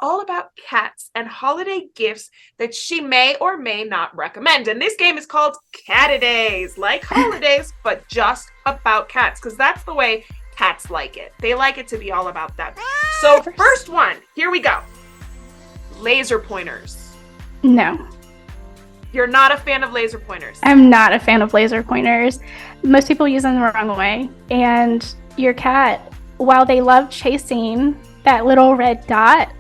all about cats and holiday gifts that she may or may not recommend. And this game is called Catidays, like holidays, but just about cats, because that's the way cats like it. They like it to be all about them. So first one, here we go. Laser pointers. No. You're not a fan of laser pointers. I'm not a fan of laser pointers. Most people use them the wrong way. And your cat, while they love chasing that little red dot,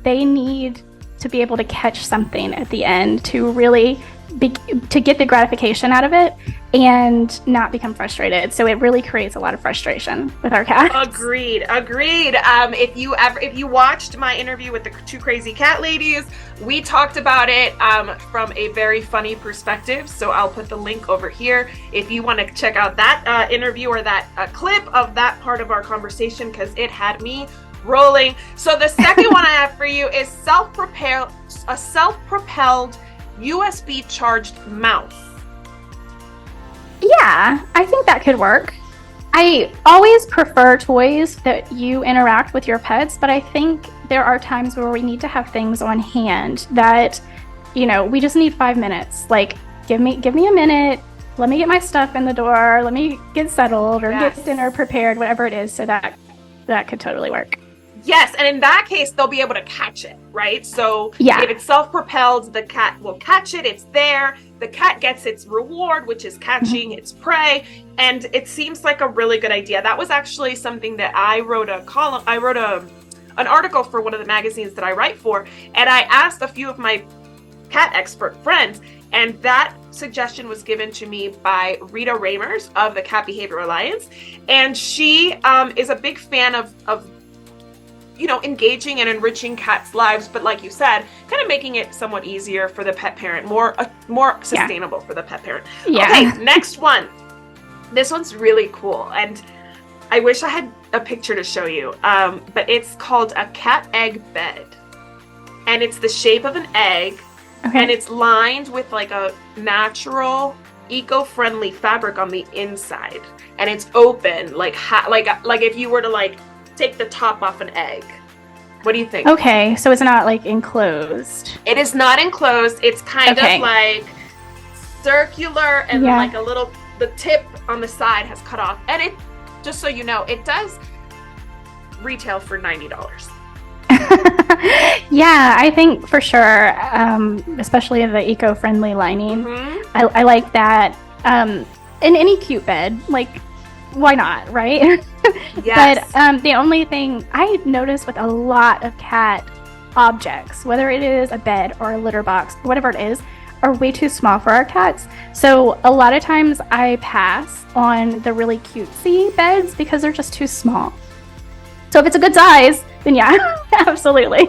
they need to be able to catch something at the end to really to get the gratification out of it and not become frustrated. So it really creates a lot of frustration with our cats. Agreed. If you watched my interview with the two crazy cat ladies, we talked about it from a very funny perspective. So I'll put the link over here if you want to check out that interview or that clip of that part of our conversation, because it had me rolling. So the second one I have for you is a self-propelled USB charged mouse. Yeah, I think that could work. I always prefer toys that you interact with your pets, but I think there are times where we need to have things on hand that, we just need 5 minutes. Like, give me a minute. Let me get my stuff in the door. Let me get settled or get dinner prepared, whatever it is. So that could totally work. Yes, and in that case, they'll be able to catch it, right? So if it's self-propelled, the cat will catch it. It's there. The cat gets its reward, which is catching its prey. And it seems like a really good idea. That was actually something that I wrote an article for one of the magazines that I write for. And I asked a few of my cat expert friends, and that suggestion was given to me by Rita Ramers of the Cat Behavior Alliance. And she is a big fan of engaging and enriching cats' lives, but like you said, kind of making it somewhat easier for the pet parent, more sustainable for the pet parent. Yeah. Okay, next one. This one's really cool, and I wish I had a picture to show you, but it's called a cat egg bed, and it's the shape of an egg, and it's lined with like a natural, eco-friendly fabric on the inside, and it's open, like if you were to take the top off an egg. What do you think? Okay, so it's not enclosed. It is not enclosed. It's kind of like circular, and the tip on the side has cut off. And it, just so you know, it does retail for $90. Yeah, I think for sure, especially the eco-friendly lining. I like that. In any cute bed, why not, right? Yes. But the only thing I notice with a lot of cat objects, whether it is a bed or a litter box, whatever it is, are way too small for our cats. So a lot of times I pass on the really cutesy beds because they're just too small. So if it's a good size, then yeah, absolutely.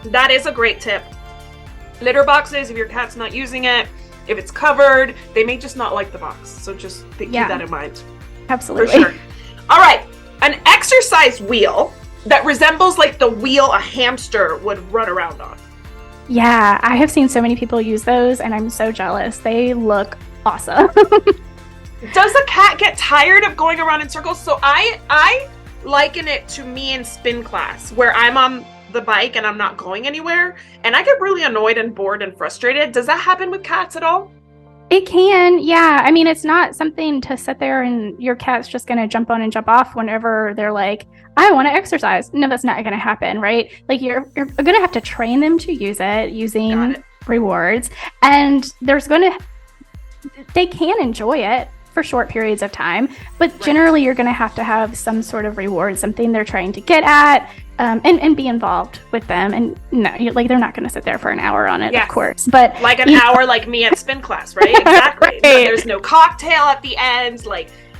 That is a great tip. Litter boxes, if your cat's not using it, if it's covered, they may just not like the box. So just keep that in mind. Absolutely. For sure. All right. An exercise wheel that resembles the wheel a hamster would run around on. Yeah, I have seen so many people use those, and I'm so jealous. They look awesome. Does the cat get tired of going around in circles? So I liken it to me in spin class, where I'm on the bike and I'm not going anywhere, and I get really annoyed and bored and frustrated. Does that happen with cats at all? It can, yeah. I mean, it's not something to sit there and your cat's just going to jump on and jump off whenever they're like, I want to exercise. No, that's not going to happen, right? You're going to have to train them to use it using rewards, and they can enjoy it for short periods of time, but generally you're going to have some sort of reward, something they're trying to get at, and be involved with them. And no, they're not going to sit there for an hour on it, of course. But an hour like me at spin class, right? Exactly. Right. No, there's no cocktail at the end.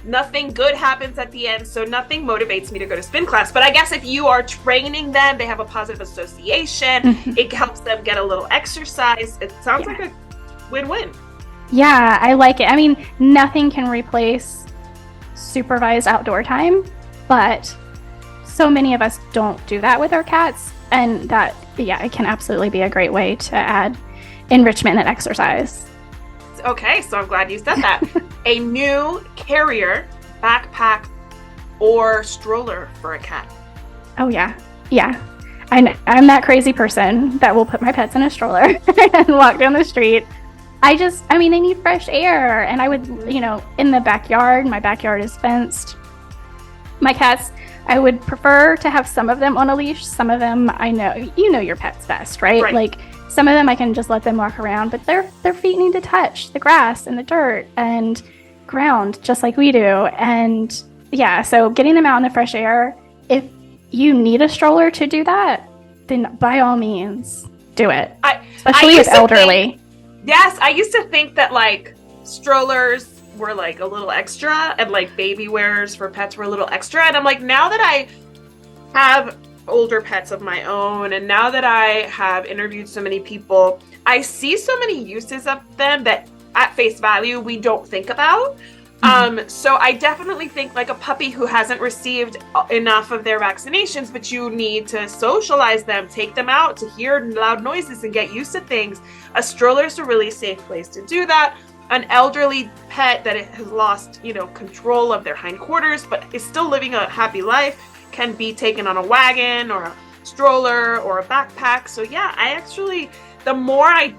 Nothing good happens at the end, so nothing motivates me to go to spin class. But I guess if you are training them, they have a positive association. It helps them get a little exercise. It sounds like a win-win. Yeah, I like it. I mean, nothing can replace supervised outdoor time, but so many of us don't do that with our cats, and that, it can absolutely be a great way to add enrichment and exercise. Okay, so I'm glad you said that. A new carrier, backpack, or stroller for a cat. Oh, yeah. Yeah. I'm that crazy person that will put my pets in a stroller and walk down the street. I mean, they need fresh air. And I would, in the backyard, my backyard is fenced. My cats, I would prefer to have some of them on a leash. Some of them, I know, your pets best, right? Like some of them I can just let them walk around, but their feet need to touch the grass and the dirt and ground just like we do. And yeah, so getting them out in the fresh air, if you need a stroller to do that, then by all means do it. Especially with elderly. Yes, I used to think that like strollers were like a little extra and like baby wearers for pets were a little extra. And I'm like, now that I have older pets of my own and now that I have interviewed so many people, I see so many uses of them that at face value we don't think about. So I definitely think like a puppy who hasn't received enough of their vaccinations, but you need to socialize them, take them out to hear loud noises and get used to things. A stroller is a really safe place to do that. An elderly pet that has lost, control of their hindquarters, but is still living a happy life can be taken on a wagon or a stroller or a backpack. So yeah, I actually, the more I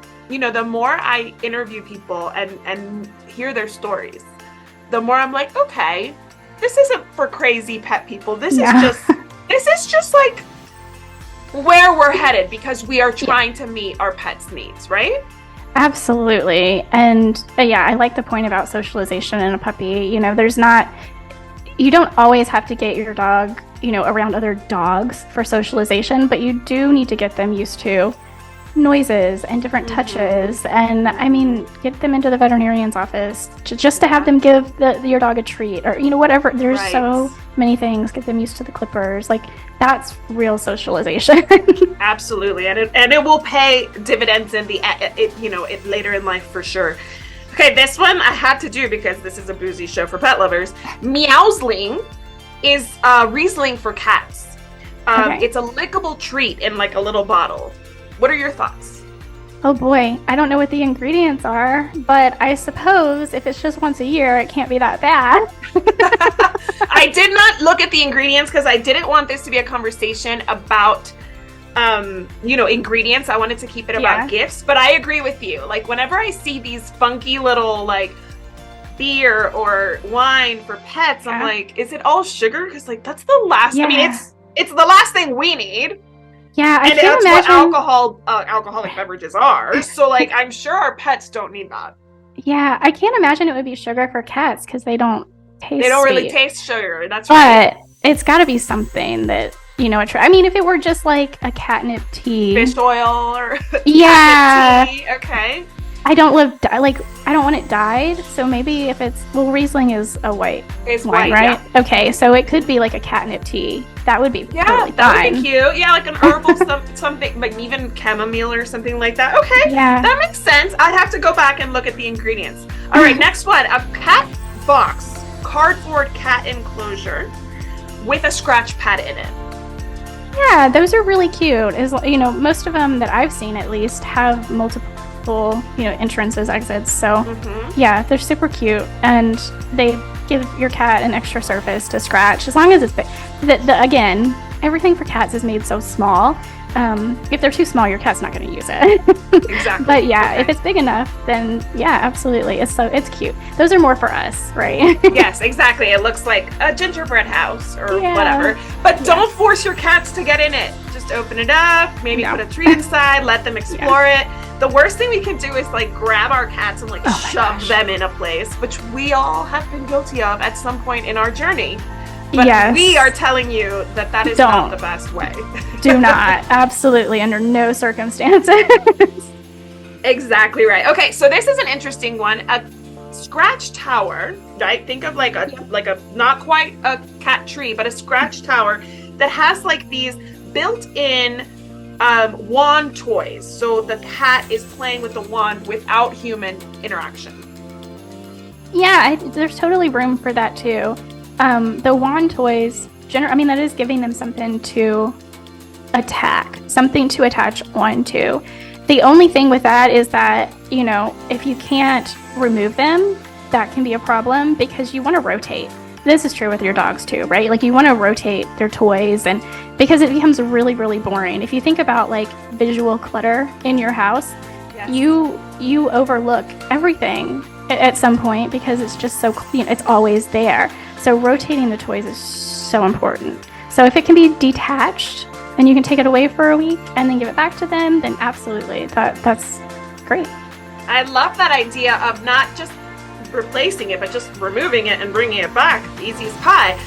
interview people and hear their stories, the more I'm like, okay, this isn't for crazy pet people. This is just like where we're headed because we are trying to meet our pets' needs, right? Absolutely. And yeah, I like the point about socialization in a puppy. You don't always have to get your dog, around other dogs for socialization, but you do need to get them used to noises and different touches. And I mean, get them into the veterinarian's office just to have them give your dog a treat or whatever. There's so many things. Get them used to the clippers. Like that's real socialization. Absolutely, and it will pay dividends in it later in life for sure. Okay, this one I had to do because this is a boozy show for pet lovers. Meowsling is Riesling for cats. It's a lickable treat in like a little bottle. What are your thoughts? Oh boy, I don't know what the ingredients are, but I suppose if it's just once a year, it can't be that bad. I did not look at the ingredients because I didn't want this to be a conversation about, ingredients. I wanted to keep it about gifts, but I agree with you. Like whenever I see these funky little like beer or wine for pets, I'm like, is it all sugar? Because like that's the last. I mean, it's the last thing we need. Yeah, I can't imagine what alcoholic beverages are. So, like, I'm sure our pets don't need that. Yeah, I can't imagine it would be sugar for cats because they don't taste. They don't really taste sugar. That's right. But it's got to be something that I mean, if it were just like a catnip tea, fish oil, or catnip tea. Okay. I don't want it dyed, so maybe if it's Riesling is a white wine, right? Yeah. Okay, so it could be like a catnip tea. That would be totally that would be cute. Yeah, like an herbal something, like even chamomile or something like that. Okay, that makes sense. I'd have to go back and look at the ingredients. All right, next one: a cat box, cardboard cat enclosure with a scratch pad in it. Yeah, those are really cute. Most of them that I've seen at least have multiple entrances, exits. So yeah, they're super cute and they give your cat an extra surface to scratch as long as it's big. Again, everything for cats is made so small. If they're too small, your cat's not going to use it. Exactly. But yeah, if it's big enough, then yeah, absolutely. It's cute. Those are more for us, right? Yes, exactly. It looks like a gingerbread house or whatever. But don't force your cats to get in it. Just open it up, maybe put a treat inside, let them explore it. The worst thing we can do is like grab our cats and shove them in a place, which we all have been guilty of at some point in our journey. But we are telling you that is not the best way. Do not. Absolutely. Under no circumstances. Exactly right. Okay, so this is an interesting one. A scratch tower, right? Think of like a not quite a cat tree, but a scratch tower that has like these built-in wand toys. So the cat is playing with the wand without human interaction. Yeah, there's totally room for that too. The wand toys, that is giving them something to attach onto. The only thing with that is that, if you can't remove them, that can be a problem because you want to rotate. this is true with your dogs too, right? Like you want to rotate their toys, and because it becomes really, really boring. If you think about like visual clutter in your house, yes. you overlook everything at some point because it's just so clean. It's always there. So rotating the toys is so important. So if it can be detached and you can take it away for a week and then give it back to them, then absolutely, that's great. I love that idea of not just replacing it, but just removing it and bringing it back, easy as pie.